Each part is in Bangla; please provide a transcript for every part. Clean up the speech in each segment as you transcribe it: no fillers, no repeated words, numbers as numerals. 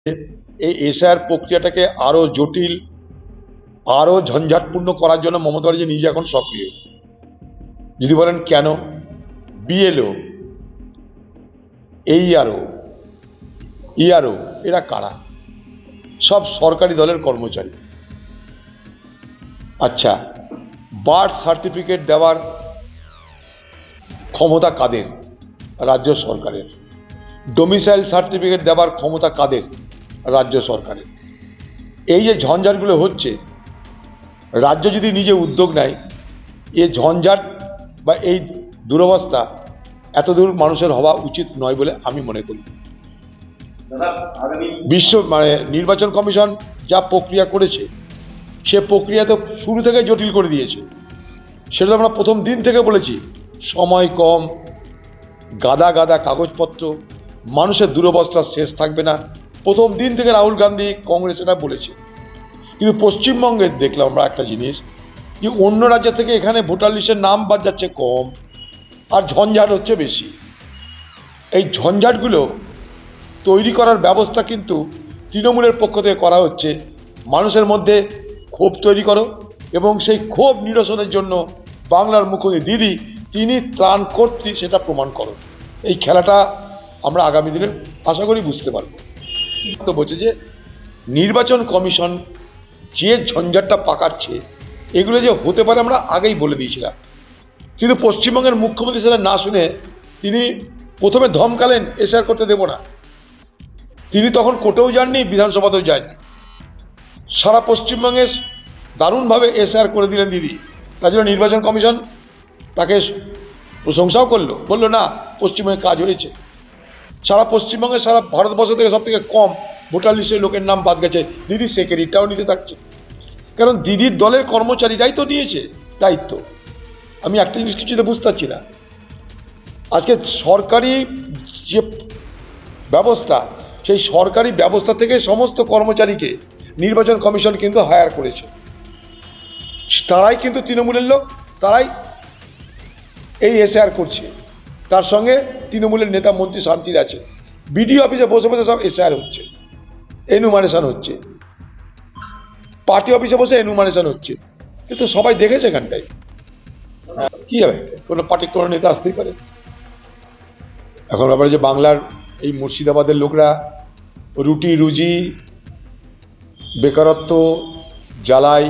এই এসআর প্রক্রিয়াটাকে আরো জটিল, আরো ঝঞ্ঝাটপূর্ণ করার জন্য মমতা ব্যানার্জি নিজে এখন সক্রিয়। যদি বলেন কেন, বিএলও, এইআরও, ইআরও এরা কারা? সব সরকারি দলের কর্মচারী। আচ্ছা, বার্থ সার্টিফিকেট দেওয়ার ক্ষমতা কাদের? রাজ্য সরকারের। ডোমিসাইল সার্টিফিকেট দেওয়ার ক্ষমতা কাদের? রাজ্য সরকারের। এই যে ঝঞ্ঝাটগুলো হচ্ছে, রাজ্য যদি নিজে উদ্যোগ নেয়, এ ঝঞ্ঝাট বা এই দুরবস্থা এতদূর মানুষের হওয়া উচিত নয় বলে আমি মনে করি। নির্বাচন কমিশন যা প্রক্রিয়া করেছে, সে প্রক্রিয়া তো শুরু থেকে জটিল করে দিয়েছে। সেটা তো আমরা প্রথম দিন থেকে বলেছি, সময় কম, গাদা গাদা কাগজপত্র, মানুষের দুরবস্থা শেষ থাকবে না। প্রথম দিন থেকে রাহুল গান্ধী, কংগ্রেস এটা বলেছে। কিন্তু পশ্চিমবঙ্গে দেখলাম আমরা একটা জিনিস, যে অন্য রাজ্য থেকে এখানে ভোটার লিস্টের নাম বাদ যাচ্ছে কম, আর ঝঞ্ঝাট হচ্ছে বেশি। এই ঝঞ্ঝাটগুলো তৈরি করার ব্যবস্থা কিন্তু তৃণমূলের পক্ষ থেকে করা হচ্ছে। মানুষের মধ্যে ক্ষোভ তৈরি করো, এবং সেই ক্ষোভ নিরসনের জন্য বাংলার মুখ্যমন্ত্রী দিদি তিনি ত্রাণ কর্ত্রী, সেটা প্রমাণ করো। এই খেলাটা আমরা আগামী দিনে আশা করি বুঝতে পারবো। তো বলছে যে নির্বাচন কমিশন যে ঝঞ্ঝাটটা পাকাচ্ছে, এগুলো যে হতে পারে আমরা আগেই বলে দিয়েছিলাম। কিন্তু পশ্চিমবঙ্গের মুখ্যমন্ত্রী সেটা না শুনে তিনি প্রথমে ধমকালেন এসআর করতে দেব না। তিনি তখন কোর্টেও যাননি, বিধানসভাতেও যাননি। সারা পশ্চিমবঙ্গে দারুণভাবে এসআর করে দিলেন দিদি। তার জন্য নির্বাচন কমিশন তাকে প্রশংসাও করলো, বললো না পশ্চিমবঙ্গে কাজ হয়েছে। সারা পশ্চিমবঙ্গে, সারা ভারতবর্ষ থেকে সব থেকে কম ভোটার লিস্টের লোকের নাম বাদ গেছে। দিদি সে ক্রেডিটটাও নিতে থাকছে, কারণ দিদির দলের কর্মচারীরাই তো নিয়েছে দায়িত্ব। আমি একটা জিনিস কিছুতে বুঝতে পারছি না, আজকে সরকারি যে ব্যবস্থা, সেই সরকারি ব্যবস্থা থেকে সমস্ত কর্মচারীকে নির্বাচন কমিশন কিন্তু হায়ার করেছে। তারাই কিন্তু তৃণমূলের লোক, তারাই এই এসআর করছে। তার সঙ্গে তৃণমূলের নেতা মন্ত্রী শান্তির আছে। বিডিও অফিসে বসে বসে সব এসআর হচ্ছে, এনুমারেশন হচ্ছে, পার্টি অফিসে বসে এনুমারেশন হচ্ছে। কিন্তু সবাই দেখেছে এখানটায় কি হবে, কোনো পার্টি কোনো নেতা আসতেই পারে। এখন ব্যাপারে যে বাংলার এই মুর্শিদাবাদের লোকরা রুটি রুজি, বেকারত্ব জ্বালায়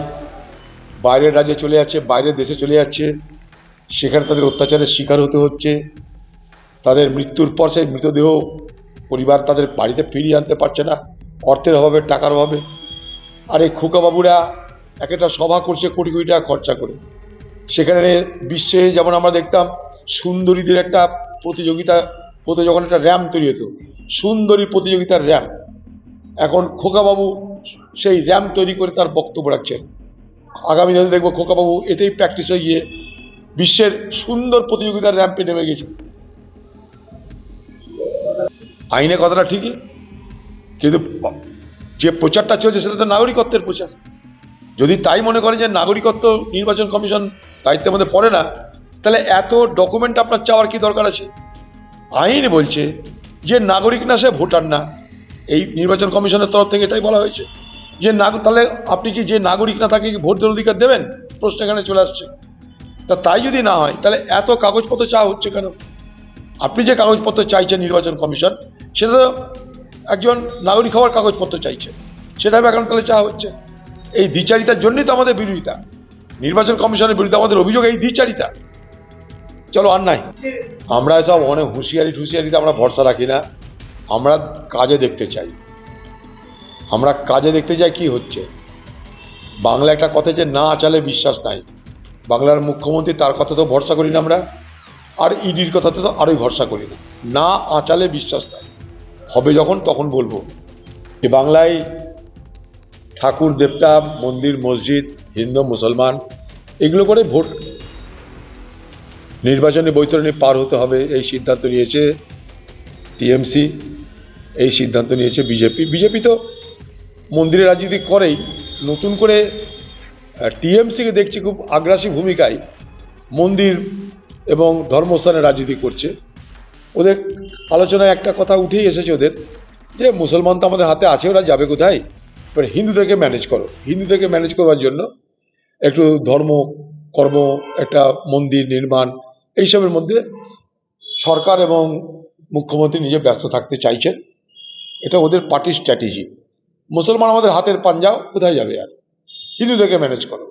বাইরের রাজ্যে চলে যাচ্ছে, বাইরের দেশে চলে যাচ্ছে, সেখানে তাদের অত্যাচারের শিকার হতে হচ্ছে। তাদের মৃত্যুর পর সেই মৃতদেহ পরিবার তাদের বাড়িতে ফিরিয়ে আনতে পারছে না, অর্থের অভাবে, টাকার অভাবে। আর এই খোকাবাবুরা এক একটা সভা করছে কোটি কোটি টাকা খরচা করে। সেখানে বিশ্বে যেমন আমরা দেখতাম সুন্দরীদের একটা প্রতিযোগিতা হতো, যখন একটা র্যাম্প তৈরি হতো, সুন্দরী প্রতিযোগিতার র্যাম্প। এখন খোকাবাবু সেই র্যাম্প তৈরি করে তার বক্তব্য রাখছেন। আগামী দিনে দেখবো খোকাবাবু এতেই প্র্যাকটিস হয়ে গিয়ে বিশ্বের সুন্দর প্রতিযোগিতার র্যাম্পে নেমে গেছে। আইনে কথাটা ঠিকই, কিন্তু যে প্রচারটা চলছে সেটা তো নাগরিকত্বের প্রচার। যদি তাই মনে করেন যে নাগরিকত্ব নির্বাচন কমিশন দায়িত্বের মধ্যে পড়ে না, তাহলে এত ডকুমেন্ট আপনার চাওয়ার কি দরকার আছে? আইন বলছে যে নাগরিক না সে ভোটার না। এই নির্বাচন কমিশনের তরফ থেকে এটাই বলা হয়েছে যে তাহলে আপনি কি যে নাগরিক না তাকে কি ভোট দেওয়ার অধিকার দেবেন? প্রশ্ন এখানে চলে আসছে। তাই যদি না হয়, তাহলে এত কাগজপত্র চাওয়া হচ্ছে কেন? আপনি যে কাগজপত্র চাইছেন নির্বাচন কমিশন, সেটা তো একজন নাগরিক হওয়ার কাগজপত্র চাইছে, সেটা এখন তাহলে চাওয়া হচ্ছে। এই দ্বিচারিতার জন্যই তো আমাদের বিরোধিতা। নির্বাচন কমিশনের বিরুদ্ধে আমাদের অভিযোগ এই দ্বিচারিতা। চলো আর নাই, আমরা এসব অনেক হুঁশিয়ারিতে আমরা ভরসা রাখি না। আমরা কাজে দেখতে চাই, আমরা কাজে দেখতে চাই কি হচ্ছে। বাংলা একটা কথা যে না আচালে বিশ্বাস নাই। বাংলার মুখ্যমন্ত্রী, তার কথা তো ভরসা করি না আমরা, আর ইডির কথাতে তো আরোই ভরসা করি না। না আচালে বিশ্বাস নাই, হবে যখন তখন বলবো। এ বাংলায় ঠাকুর দেবতা, মন্দির মসজিদ, হিন্দু মুসলমান এগুলো করে ভোট নির্বাচনী বৈতরণী পার হতে হবে, এই সিদ্ধান্ত নিয়েছে টিএমসি, এই সিদ্ধান্ত নিয়েছে বিজেপি। বিজেপি তো মন্দিরের রাজনীতি করেই, নতুন করে টিএমসিকে দেখছি খুব আগ্রাসী ভূমিকায় মন্দির এবং ধর্মস্থানের রাজনীতি করছে। ওদের আলোচনায় একটা কথা উঠেই এসেছে ওদের, যে মুসলমান তো আমাদের হাতে আছে, ওরা যাবে কোথায়, এবার হিন্দুদেরকে ম্যানেজ করো। হিন্দুদেরকে ম্যানেজ করবার জন্য একটু ধর্ম, কর্ম, একটা মন্দির নির্মাণ, এইসবের মধ্যে সরকার এবং মুখ্যমন্ত্রী নিজে ব্যস্ত থাকতে চাইছেন। এটা ওদের পার্টির স্ট্র্যাটেজি। মুসলমান আমাদের হাতের পাঞ্জাও, কোথায় যাবে আর, হিন্দুদেরকে ম্যানেজ করো।